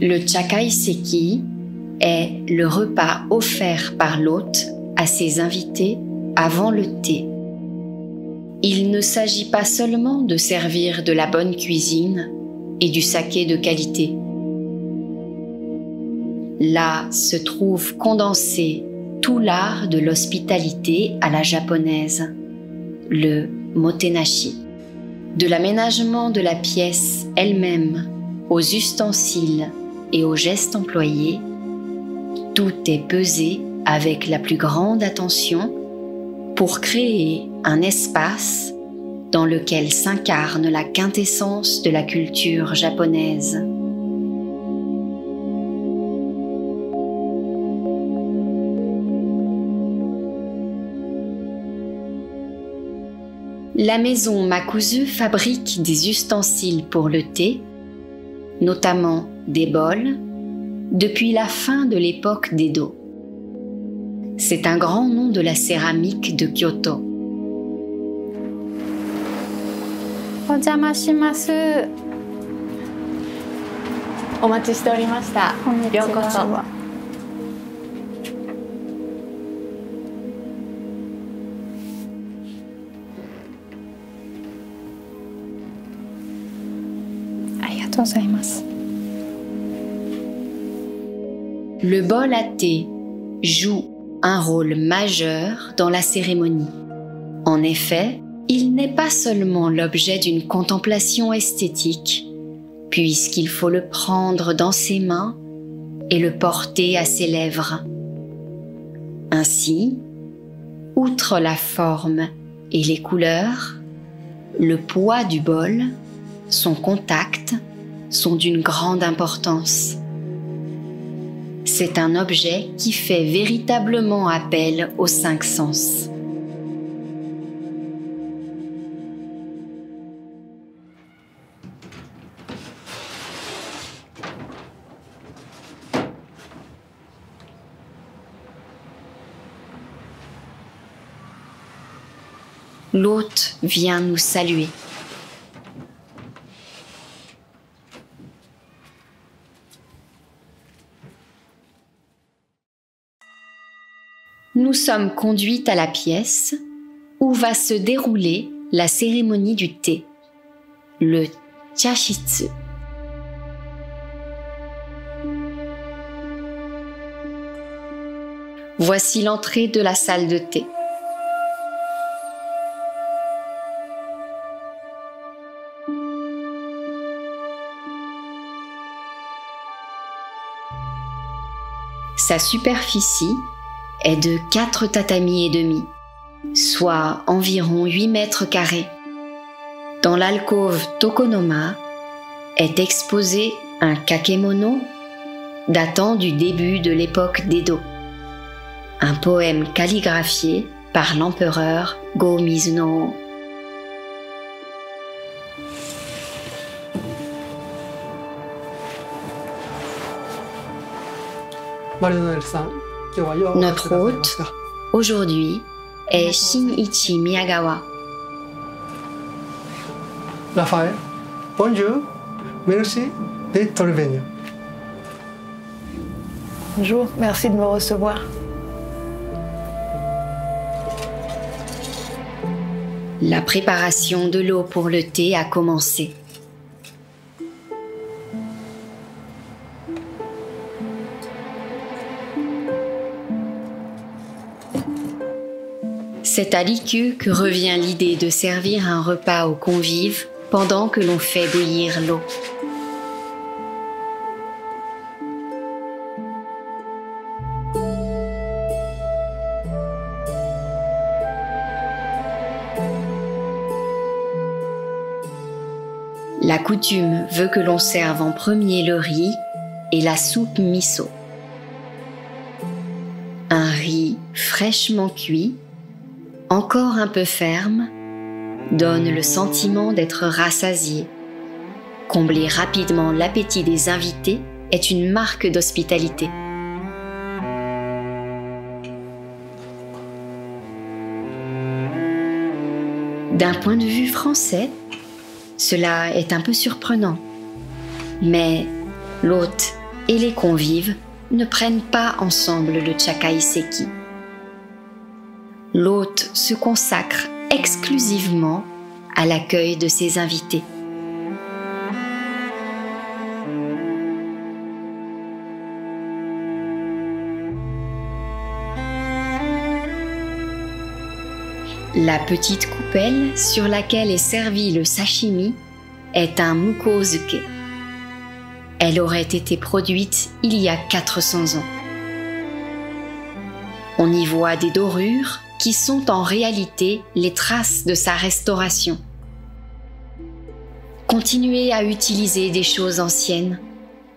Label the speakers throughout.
Speaker 1: Le chakaiseki est le repas offert par l'hôte à ses invités avant le thé. Il ne s'agit pas seulement de servir de la bonne cuisine et du saké de qualité. Là se trouve condensé tout l'art de l'hospitalité à la japonaise, le motenashi. De l'aménagement de la pièce elle-même aux ustensiles et aux gestes employés, tout est pesé avec la plus grande attention pour créer un espace dans lequel s'incarne la quintessence de la culture japonaise. La maison Makuzu fabrique des ustensiles pour le thé, notamment des bols, depuis la fin de l'époque d'Edo. C'est un grand nom de la céramique de Kyoto.
Speaker 2: お邪魔します。お待ちしておりました。こんにちは。ようこそ。ありがとうございます。
Speaker 1: Le bol à thé joue un rôle majeur dans la cérémonie. En effet, il n'est pas seulement l'objet d'une contemplation esthétique, puisqu'il faut le prendre dans ses mains et le porter à ses lèvres. Ainsi, outre la forme et les couleurs, le poids du bol, son contact, sont d'une grande importance. C'est un objet qui fait véritablement appel aux 5 sens. L'hôte vient nous saluer. Nous sommes conduites à la pièce où va se dérouler la cérémonie du thé, le chashitsu. Voici l'entrée de la salle de thé. Sa superficie est de 4 tatamis et demi, soit environ 8 mètres carrés. Dans l'alcôve Tokonoma est exposé un kakemono datant du début de l'époque d'Edo, un poème calligraphié par l'empereur Go-Mizunoo. Notre hôte, aujourd'hui, est Shinichi Miyagawa.
Speaker 3: Raphaël, bonjour, merci d'être venu.
Speaker 2: Bonjour, merci de me recevoir.
Speaker 1: La préparation de l'eau pour le thé a commencé. C'est à l'IQ que revient l'idée de servir un repas aux convives pendant que l'on fait bouillir l'eau. La coutume veut que l'on serve en premier le riz et la soupe miso. Un riz fraîchement cuit, encore un peu ferme, donne le sentiment d'être rassasié. Combler rapidement l'appétit des invités est une marque d'hospitalité. D'un point de vue français, cela est un peu surprenant. Mais l'hôte et les convives ne prennent pas ensemble le chakaiseki. L'hôte se consacre exclusivement à l'accueil de ses invités. La petite coupelle sur laquelle est servi le sashimi est un mukozuke. Elle aurait été produite il y a 400 ans. On y voit des dorures qui sont en réalité les traces de sa restauration. Continuer à utiliser des choses anciennes,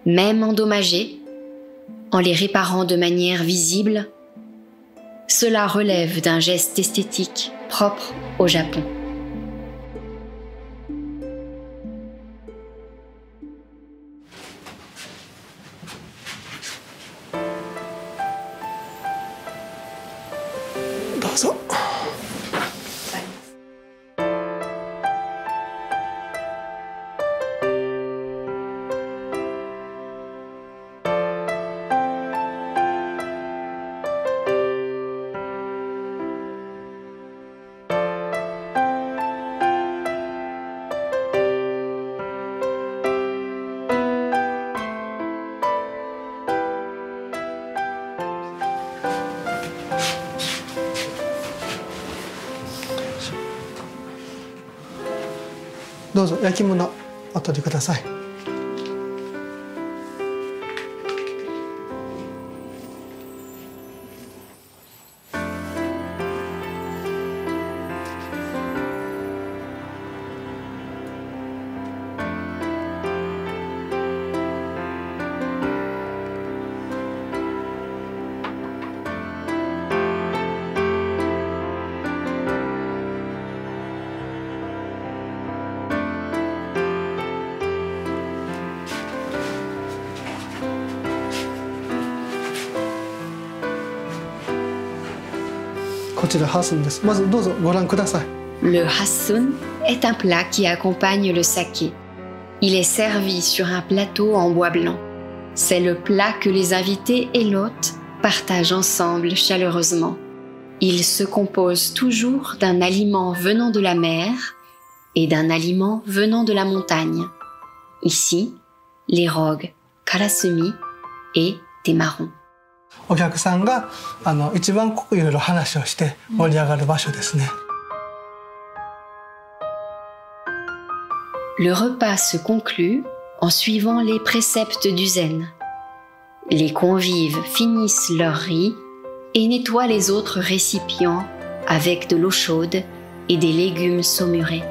Speaker 1: même endommagées, en les réparant de manière visible, cela relève d'un geste esthétique propre au Japon.
Speaker 3: どうぞ焼き物お取りください。こちらハスンです。まずどうぞご覧ください。
Speaker 1: Le hassun est un plat qui accompagne le saké. Il est servi sur un plateau en bois blanc. C'est le plat que les invités et l'hôte partagent ensemble chaleureusement. Il se compose toujours d'un aliment venant de la mer et d'un aliment venant de la montagne. Ici, les rogues, karasumi et des marrons.
Speaker 3: お客さんが一番いろいろ話をして盛り上がる場所ですね。
Speaker 1: Le repas se conclut en suivant les préceptes du zen. Les convives finissent leur riz et nettoient les autres récipients avec de l'eau chaude et des légumes saumurés.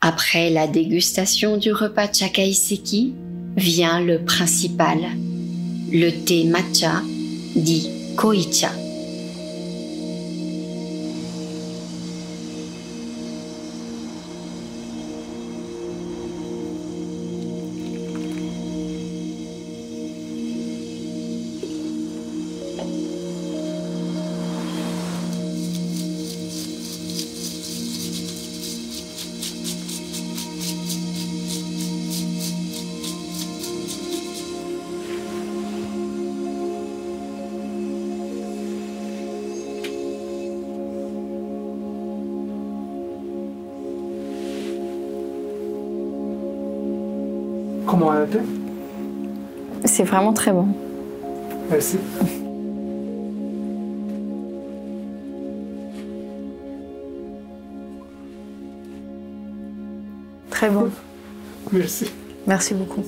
Speaker 1: Après la dégustation du repas chakaiseki, vient le principal, le thé matcha, dit koicha.
Speaker 3: Comment elle était?
Speaker 2: C'est vraiment très bon.
Speaker 3: Merci.
Speaker 2: Très bon.
Speaker 3: Merci.
Speaker 2: Merci beaucoup.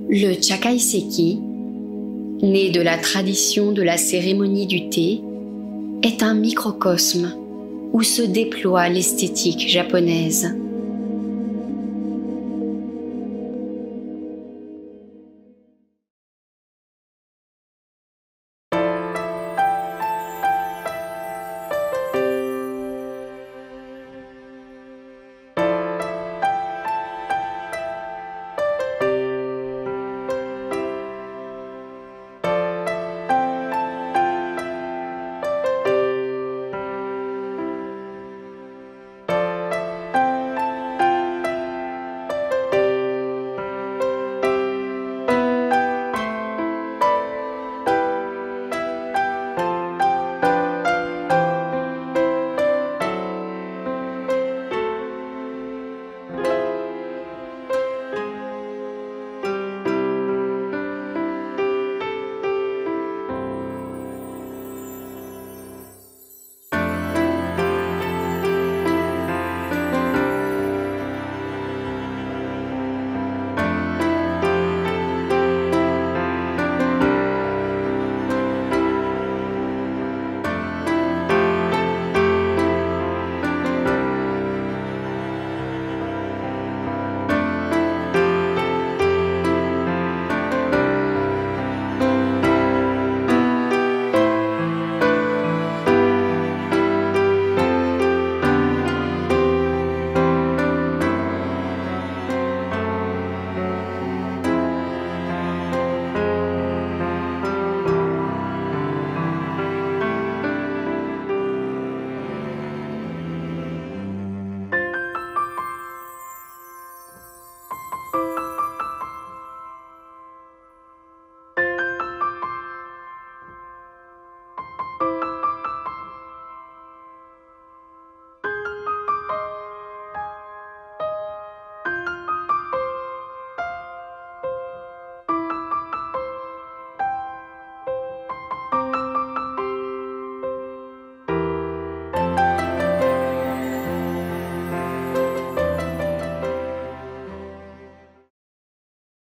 Speaker 1: Le chakaiseki, né de la tradition de la cérémonie du thé, est un microcosme où se déploie l'esthétique japonaise.